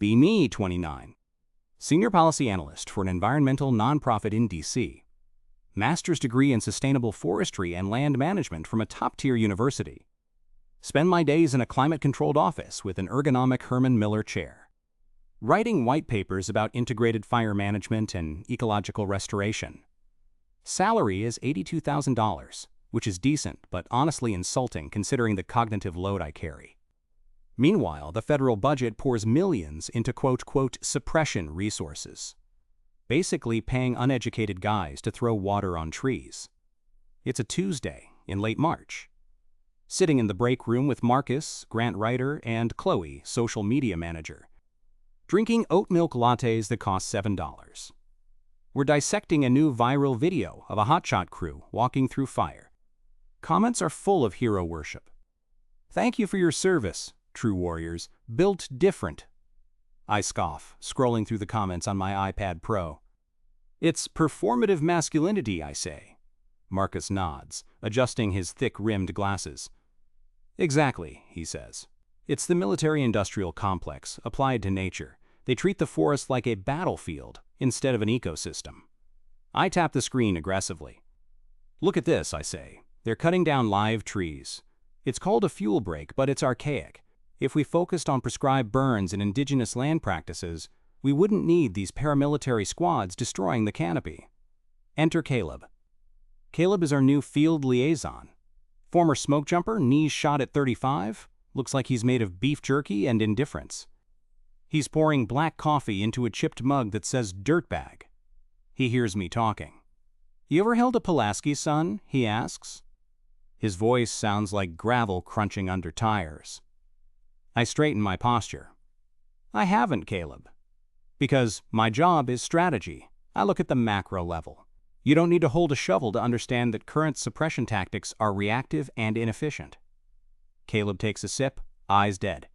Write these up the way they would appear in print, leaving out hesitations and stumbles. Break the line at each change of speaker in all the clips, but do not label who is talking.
Be me, 29. Senior Policy Analyst for an environmental nonprofit in DC. Master's degree in Sustainable Forestry and Land Management from a top-tier university. Spend my days in a climate-controlled office with an ergonomic Herman Miller chair. Writing white papers about integrated fire management and ecological restoration. Salary is $82,000, which is decent but honestly insulting considering the cognitive load I carry. Meanwhile, the federal budget pours millions into quote, suppression resources. Basically paying uneducated guys to throw water on trees. It's a Tuesday in late March. Sitting in the break room with Marcus, grant writer, and Chloe, social media manager. Drinking oat milk lattes that cost $7. We're dissecting a new viral video of a hotshot crew walking through fire. Comments are full of hero worship. Thank you for your service, true warriors, built different. I scoff, scrolling through the comments on my iPad Pro. It's performative masculinity, I say. Marcus nods, adjusting his thick-rimmed glasses. Exactly, he says. It's the military-industrial complex applied to nature. They treat the forest like a battlefield instead of an ecosystem. I tap the screen aggressively. Look at this, I say. They're cutting down live trees. It's called a fuel break, but it's archaic. If we focused on prescribed burns and indigenous land practices, we wouldn't need these paramilitary squads destroying the canopy. Enter Caleb. Caleb is our new field liaison. Former smoke jumper, knees shot at 35, looks like he's made of beef jerky and indifference. He's pouring black coffee into a chipped mug that says dirtbag. He hears me talking. You ever held a Pulaski, son? He asks. His voice sounds like gravel crunching under tires. I straighten my posture. I haven't, Caleb. Because my job is strategy. I look at the macro level. You don't need to hold a shovel to understand that current suppression tactics are reactive and inefficient. Caleb takes a sip, eyes dead.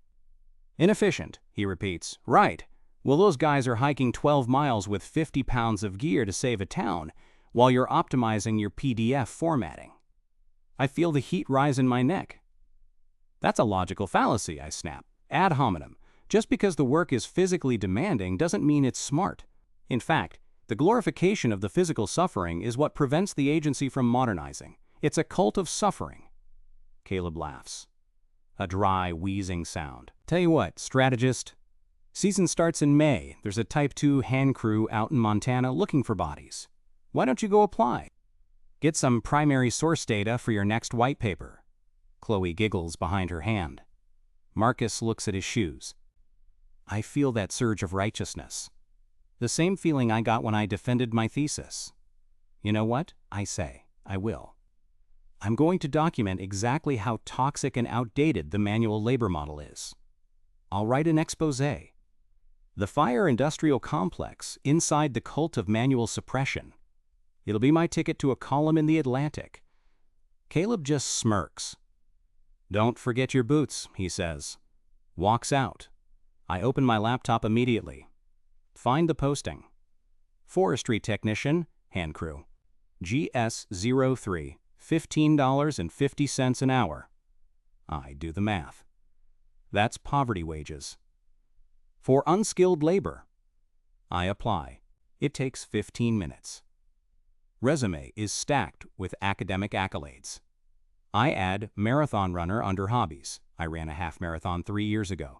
Inefficient, he repeats. Right. Well, those guys are hiking 12 miles with 50 pounds of gear to save a town, while you're optimizing your PDF formatting. I feel the heat rise in my neck. That's a logical fallacy, I snap. Ad hominem. Just because the work is physically demanding doesn't mean it's smart. In fact, the glorification of the physical suffering is what prevents the agency from modernizing. It's a cult of suffering. Caleb laughs. A dry, wheezing sound. Tell you what, strategist. Season starts in May. There's a Type 2 hand crew out in Montana looking for bodies. Why don't you go apply? Get some primary source data for your next white paper. Chloe giggles behind her hand. Marcus looks at his shoes. I feel that surge of righteousness. The same feeling I got when I defended my thesis. You know what? I say, I will. I'm going to document exactly how toxic and outdated the manual labor model is. I'll write an exposé. The fire industrial complex inside the cult of manual suppression. It'll be my ticket to a column in the Atlantic. Caleb just smirks. Don't forget your boots, he says. Walks out. I open my laptop immediately. Find the posting. Forestry technician, hand crew. GS03, $15.50 an hour. I do the math. That's poverty wages. For unskilled labor. I apply. It takes 15 minutes. Resume is stacked with academic accolades. I add marathon runner under hobbies. I ran a half marathon 3 years ago.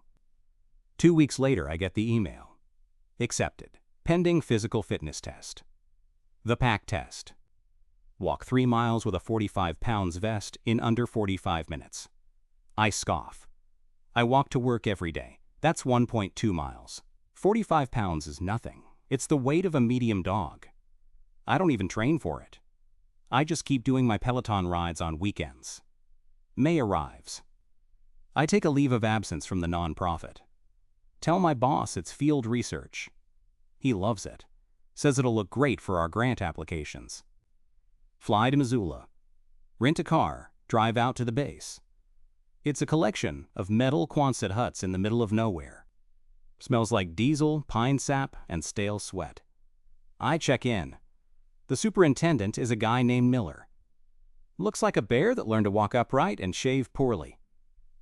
2 weeks later, I get the email. Accepted. Pending physical fitness test. The pack test. Walk 3 miles with a 45 pounds vest in under 45 minutes. I scoff. I walk to work every day. That's 1.2 miles. 45 pounds is nothing. It's the weight of a medium dog. I don't even train for it. I just keep doing my Peloton rides on weekends. May arrives. I take a leave of absence from the nonprofit. Tell my boss it's field research. He loves it. Says it'll look great for our grant applications. Fly to Missoula. Rent a car, drive out to the base. It's a collection of metal Quonset huts in the middle of nowhere. Smells like diesel, pine sap, and stale sweat. I check in. The superintendent is a guy named Miller. Looks like a bear that learned to walk upright and shave poorly.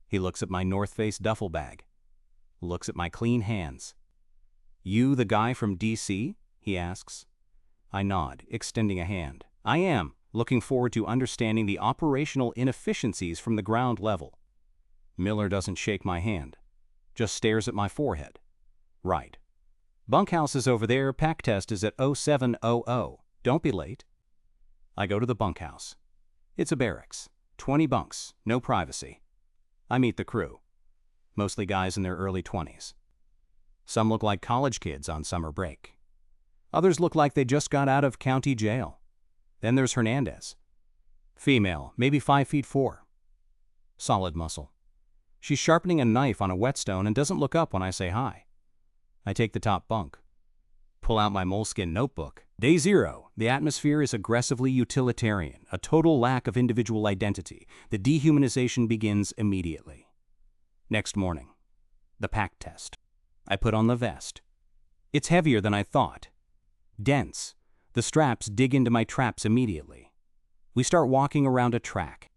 He looks at my North Face duffel bag. looks at my clean hands. "You the guy from DC?" he asks. I nod, extending a hand. "I am, looking forward to understanding the operational inefficiencies from the ground level." Miller doesn't shake my hand, just stares at my forehead. "Right. Bunkhouse is over there, pack test is at 0700. Don't be late." I go to the bunkhouse. It's a barracks, 20 bunks, no privacy. I meet the crew, mostly guys in their early 20s. Some look like college kids on summer break. Others look like they just got out of county jail. Then there's Hernandez. Female, maybe 5'4". Solid muscle. She's sharpening a knife on a whetstone and doesn't look up when I say hi. I take the top bunk. Pull out my moleskin notebook. Day 0. The atmosphere is aggressively utilitarian, a total lack of individual identity. The dehumanization begins immediately. Next morning. The pack test. I put on the vest. It's heavier than I thought. Dense. The straps dig into my traps immediately. We start walking around a track.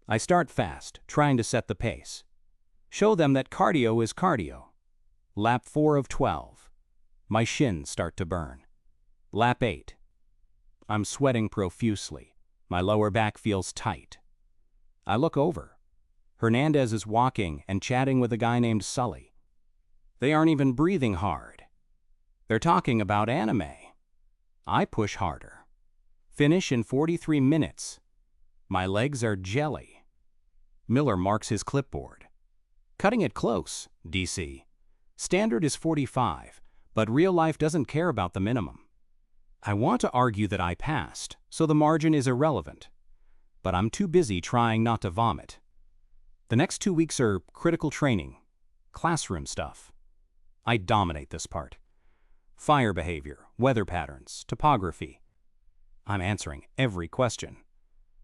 I start fast, trying to set the pace. Show them that cardio is cardio. Lap 4 of 12. My shins start to burn. Lap 8. I'm sweating profusely. My lower back feels tight. I look over. Hernandez is walking and chatting with a guy named Sully. They aren't even breathing hard. They're talking about anime. I push harder. Finish in 43 minutes. My legs are jelly. Miller marks his clipboard. Cutting it close, DC. Standard is 45, but real life doesn't care about the minimum. I want to argue that I passed, so the margin is irrelevant. But I'm too busy trying not to vomit. The next 2 weeks are critical training, classroom stuff. I dominate this part. Fire behavior, weather patterns, topography. I'm answering every question,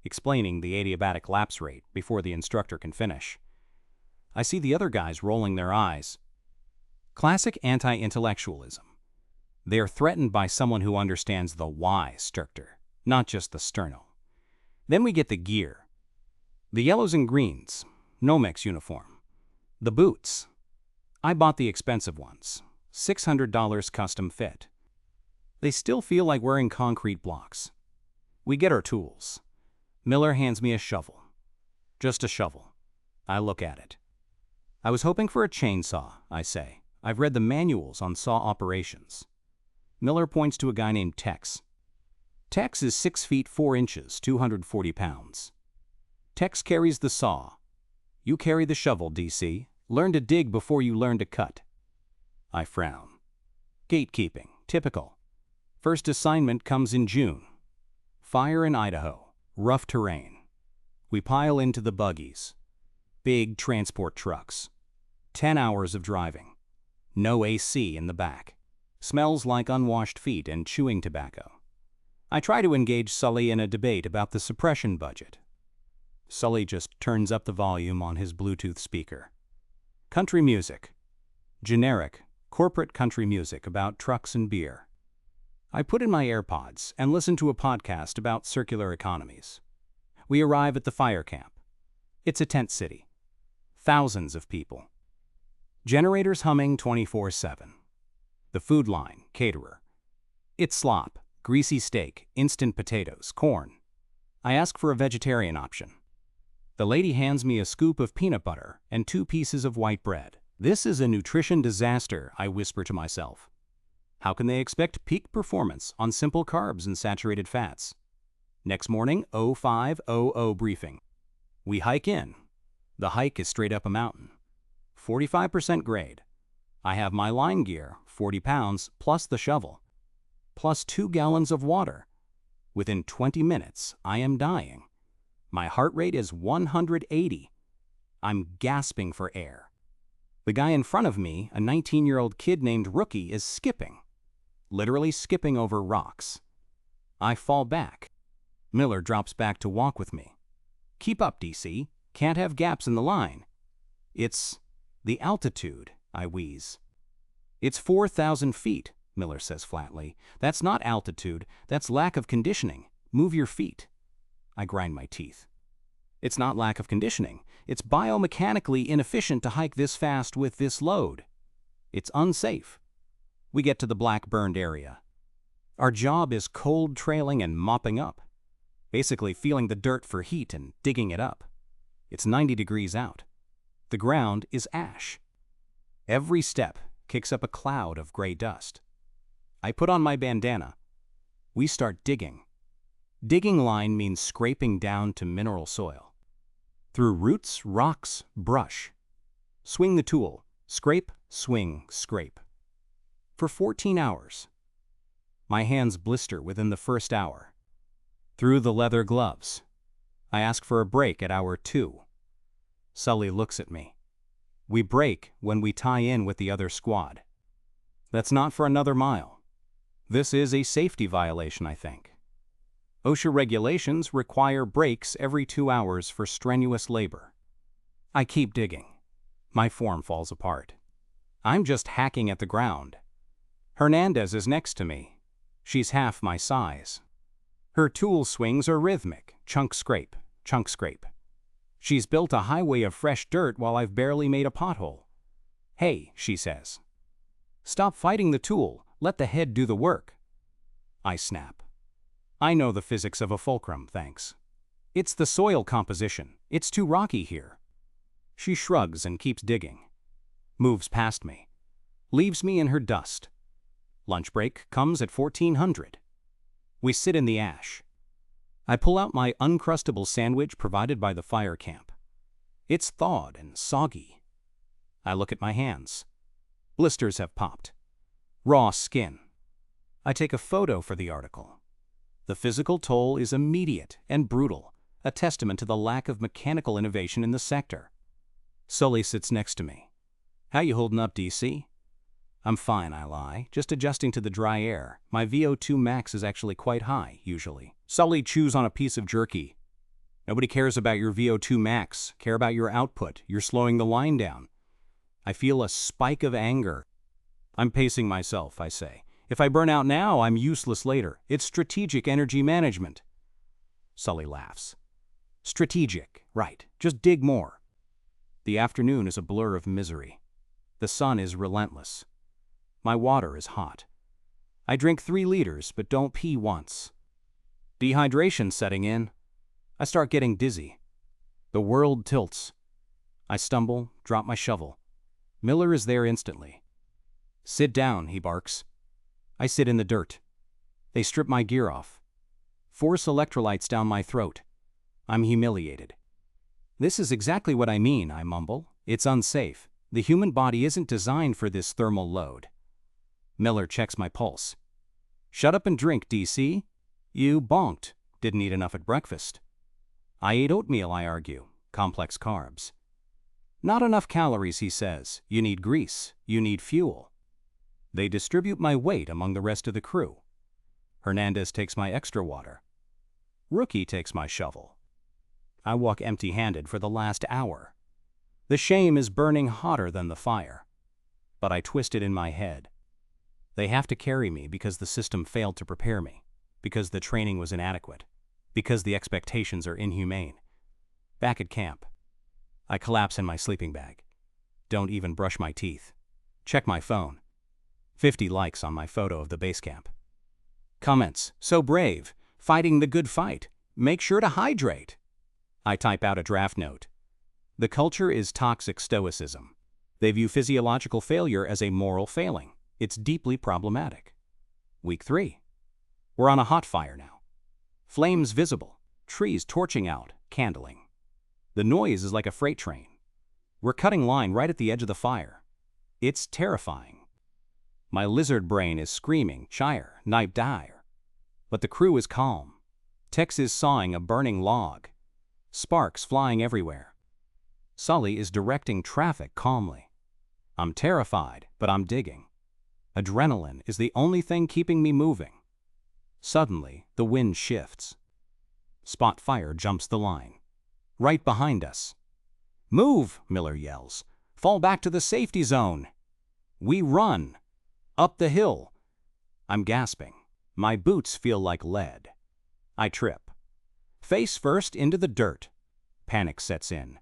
explaining the adiabatic lapse rate before the instructor can finish. I see the other guys rolling their eyes. Classic anti-intellectualism. They are threatened by someone who understands the why structure, not just the sterno. Then we get the gear. The yellows and greens, Nomex uniform. The boots. I bought the expensive ones, $600 custom fit. They still feel like wearing concrete blocks. We get our tools. Miller hands me a shovel. Just a shovel. I look at it. I was hoping for a chainsaw, I say. I've read the manuals on saw operations. Miller points to a guy named Tex. Tex is 6 feet 4 inches, 240 pounds. Tex carries the saw. You carry the shovel, DC. Learn to dig before you learn to cut. I frown. Gatekeeping, typical. First assignment comes in June. Fire in Idaho, rough terrain. We pile into the buggies. Big transport trucks. 10 hours of driving. No AC in the back. Smells like unwashed feet and chewing tobacco. I try to engage Sully in a debate about the suppression budget. Sully just turns up the volume on his Bluetooth speaker. Country music. Generic, corporate country music about trucks and beer. I put in my AirPods and listen to a podcast about circular economies. We arrive at the fire camp. It's a tent city. Thousands of people. Generators humming 24/7. The food line, caterer. It's slop, greasy steak, instant potatoes, corn. I ask for a vegetarian option. The lady hands me a scoop of peanut butter and 2 pieces of white bread. This is a nutrition disaster, I whisper to myself. How can they expect peak performance on simple carbs and saturated fats? Next morning, 0500 briefing. We hike in. The hike is straight up a mountain. 45% grade. I have my line gear, 40 pounds, plus the shovel. Plus 2 gallons of water. Within 20 minutes, I am dying. My heart rate is 180. I'm gasping for air. The guy in front of me, a 19-year-old kid named Rookie, is skipping. Literally skipping over rocks. I fall back. Miller drops back to walk with me. Keep up, DC. Can't have gaps in the line. It's the altitude, I wheeze. It's 4,000 feet, Miller says flatly. That's not altitude, that's lack of conditioning. Move your feet. I grind my teeth. It's not lack of conditioning. It's biomechanically inefficient to hike this fast with this load. It's unsafe. We get to the black burned area. Our job is cold trailing and mopping up, basically feeling the dirt for heat and digging it up. It's 90 degrees out. The ground is ash. Every step kicks up a cloud of gray dust. I put on my bandana. We start digging. Digging line means scraping down to mineral soil. Through roots, rocks, brush. Swing the tool. Scrape, swing, scrape. For 14 hours. My hands blister within the first hour. Through the leather gloves. I ask for a break at hour 2. Sully looks at me. We break when we tie in with the other squad. That's not for another mile. This is a safety violation, I think. OSHA regulations require breaks every 2 hours for strenuous labor. I keep digging. My form falls apart. I'm just hacking at the ground. Hernandez is next to me. She's half my size. Her tool swings are rhythmic, chunk scrape, chunk scrape. She's built a highway of fresh dirt while I've barely made a pothole. Hey, she says. Stop fighting the tool, let the head do the work. I snap. I know the physics of a fulcrum, thanks. It's the soil composition, it's too rocky here. She shrugs and keeps digging. Moves past me. Leaves me in her dust. Lunch break comes at 1400. We sit in the ash. I pull out my uncrustable sandwich provided by the fire camp. It's thawed and soggy. I look at my hands. Blisters have popped. Raw skin. I take a photo for the article. The physical toll is immediate and brutal, a testament to the lack of mechanical innovation in the sector. Sully sits next to me. How you holding up, DC? I'm fine, I lie, just adjusting to the dry air. My VO2 max is actually quite high, usually. Sully chews on a piece of jerky. Nobody cares about your VO2 max, care about your output. You're slowing the line down. I feel a spike of anger. I'm pacing myself, I say. If I burn out now, I'm useless later. It's strategic energy management. Sully laughs. Strategic, right. Just dig more. The afternoon is a blur of misery. The sun is relentless. My water is hot. I drink 3 liters, but don't pee once. Dehydration setting in. I start getting dizzy. The world tilts. I stumble, drop my shovel. Miller is there instantly. Sit down, he barks. I sit in the dirt. They strip my gear off. Force electrolytes down my throat. I'm humiliated. This is exactly what I mean, I mumble. It's unsafe. The human body isn't designed for this thermal load. Miller checks my pulse. Shut up and drink, DC. You bonked. Didn't eat enough at breakfast. I ate oatmeal, I argue. Complex carbs. Not enough calories, he says. You need grease. You need fuel. They distribute my weight among the rest of the crew. Hernandez takes my extra water. Rookie takes my shovel. I walk empty-handed for the last hour. The shame is burning hotter than the fire. But I twist it in my head. They have to carry me because the system failed to prepare me, because the training was inadequate, because the expectations are inhumane. Back at camp, I collapse in my sleeping bag. Don't even brush my teeth. Check my phone. 50 likes on my photo of the base camp. Comments, so brave, fighting the good fight. Make sure to hydrate. I type out a draft note. The culture is toxic stoicism. They view physiological failure as a moral failing. It's deeply problematic. Week 3. We're on a hot fire now. Flames visible, trees torching out, candling. The noise is like a freight train. We're cutting line right at the edge of the fire. It's terrifying. My lizard brain is screaming, shire, knipe dire. But the crew is calm. Tex is sawing a burning log. Sparks flying everywhere. Sully is directing traffic calmly. I'm terrified, but I'm digging. Adrenaline is the only thing keeping me moving. Suddenly, the wind shifts. Spot fire jumps the line. Right behind us. Move, Miller yells. Fall back to the safety zone. We run. Up the hill. I'm gasping. My boots feel like lead. I trip. Face first into the dirt. Panic sets in.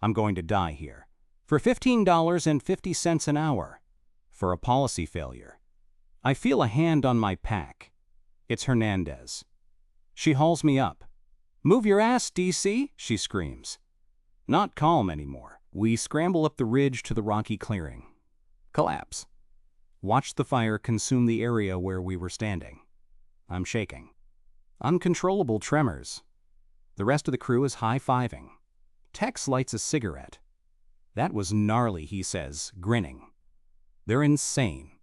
I'm going to die here. For $15.50 an hour. for a policy failure. I feel a hand on my pack. It's Hernandez. She hauls me up. "Move your ass, DC," she screams. Not calm anymore. We scramble up the ridge to the rocky clearing. Collapse. Watch the fire consume the area where we were standing. I'm shaking. Uncontrollable tremors. The rest of the crew is high-fiving. Tex lights a cigarette. "That was gnarly," he says, grinning. They're insane.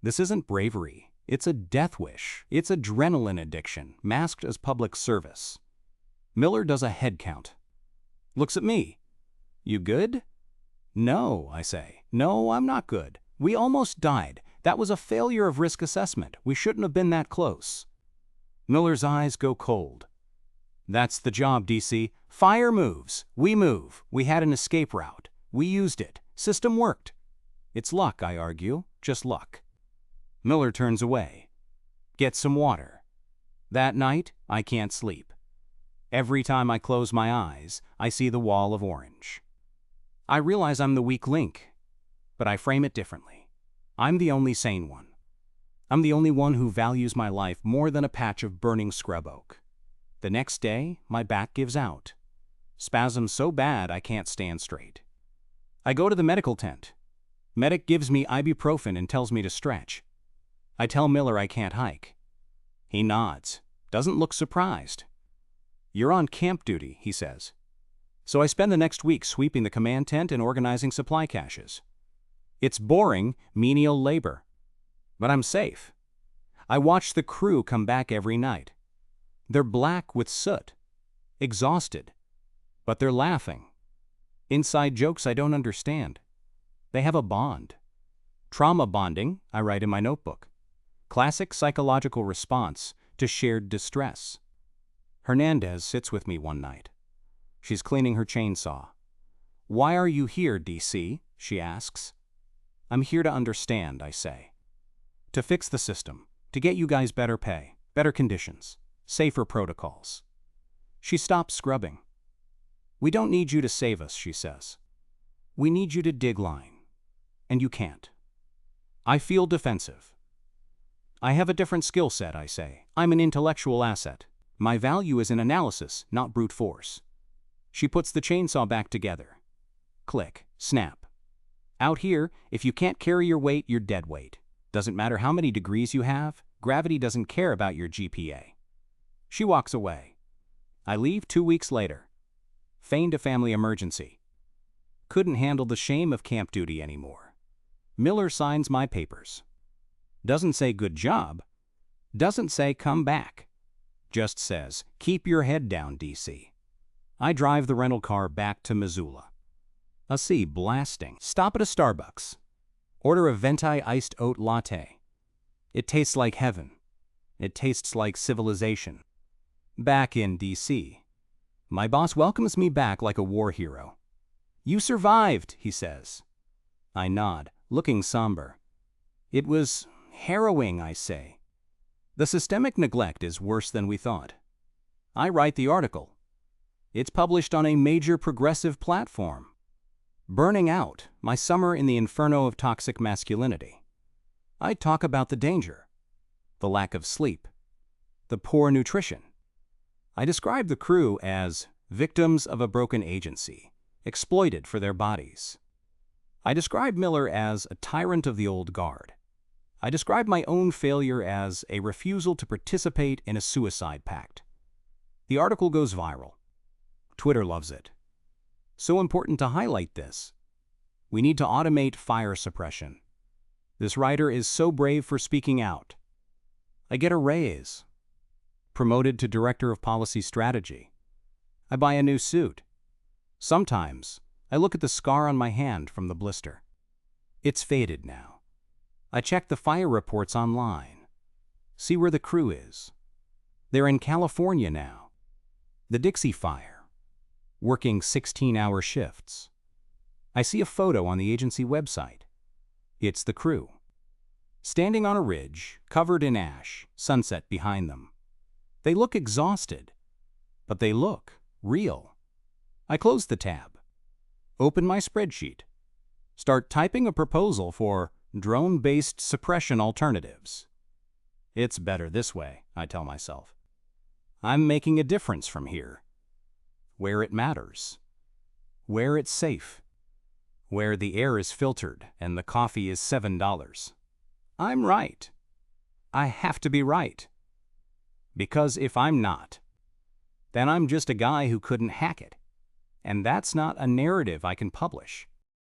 This isn't bravery. It's a death wish. It's adrenaline addiction, masked as public service. Miller does a head count. Looks at me. "You good?" "No," I say. "No, I'm not good. We almost died. That was a failure of risk assessment. We shouldn't have been that close." Miller's eyes go cold. "That's the job, DC. Fire moves. We move. We had an escape route. We used it. System worked." "It's luck," I argue. "Just luck." Miller turns away. "Get some water." That night, I can't sleep. Every time I close my eyes, I see the wall of orange. I realize I'm the weak link, but I frame it differently. I'm the only sane one. I'm the only one who values my life more than a patch of burning scrub oak. The next day, my back gives out. Spasms so bad I can't stand straight. I go to the medical tent. Medic gives me ibuprofen and tells me to stretch. I tell Miller I can't hike. He nods, doesn't look surprised. "You're on camp duty," he says. So I spend the next week sweeping the command tent and organizing supply caches. It's boring, menial labor. But I'm safe. I watch the crew come back every night. They're black with soot, exhausted, but they're laughing. Inside jokes I don't understand. They have a bond. Trauma bonding, I write in my notebook. Classic psychological response to shared distress. Hernandez sits with me one night. She's cleaning her chainsaw. "Why are you here, DC?" she asks. "I'm here to understand," I say. "To fix the system, to get you guys better pay, better conditions, safer protocols." She stops scrubbing. "We don't need you to save us," she says. "We need you to dig line. And you can't." I feel defensive. "I have a different skill set," I say. "I'm an intellectual asset. My value is in analysis, not brute force." She puts the chainsaw back together. Click, snap. "Out here, if you can't carry your weight, you're dead weight. Doesn't matter how many degrees you have, gravity doesn't care about your GPA." She walks away. I leave 2 weeks later. Feigned a family emergency. Couldn't handle the shame of camp duty anymore. Miller signs my papers. Doesn't say good job. Doesn't say come back. Just says, keep your head down, DC. I drive the rental car back to Missoula. A sea blasting. Stop at a Starbucks. Order a venti iced oat latte. It tastes like heaven. It tastes like civilization. Back in DC. My boss welcomes me back like a war hero. "You survived," he says. I nod, looking somber. "It was harrowing," I say. "The systemic neglect is worse than we thought." I write the article. It's published on a major progressive platform. Burning Out, my summer in the inferno of toxic masculinity. I talk about the danger, the lack of sleep, the poor nutrition. I describe the crew as victims of a broken agency, exploited for their bodies. I describe Miller as a tyrant of the old guard. I describe my own failure as a refusal to participate in a suicide pact. The article goes viral. Twitter loves it. So important to highlight this. We need to automate fire suppression. This writer is so brave for speaking out. I get a raise. Promoted to Director of Policy Strategy. I buy a new suit. Sometimes, I look at the scar on my hand from the blister. It's faded now. I check the fire reports online. See where the crew is. They're in California now. The Dixie Fire. Working 16-hour shifts. I see a photo on the agency website. It's the crew. Standing on a ridge, covered in ash, sunset behind them. They look exhausted, but they look real. I close the tab. Open my spreadsheet. Start typing a proposal for Drone-based suppression alternatives. It's better this way, I tell myself. I'm making a difference from here. Where it matters. Where it's safe. Where the air is filtered and the coffee is $7. I'm right. I have to be right. Because if I'm not, then I'm just a guy who couldn't hack it. And that's not a narrative I can publish.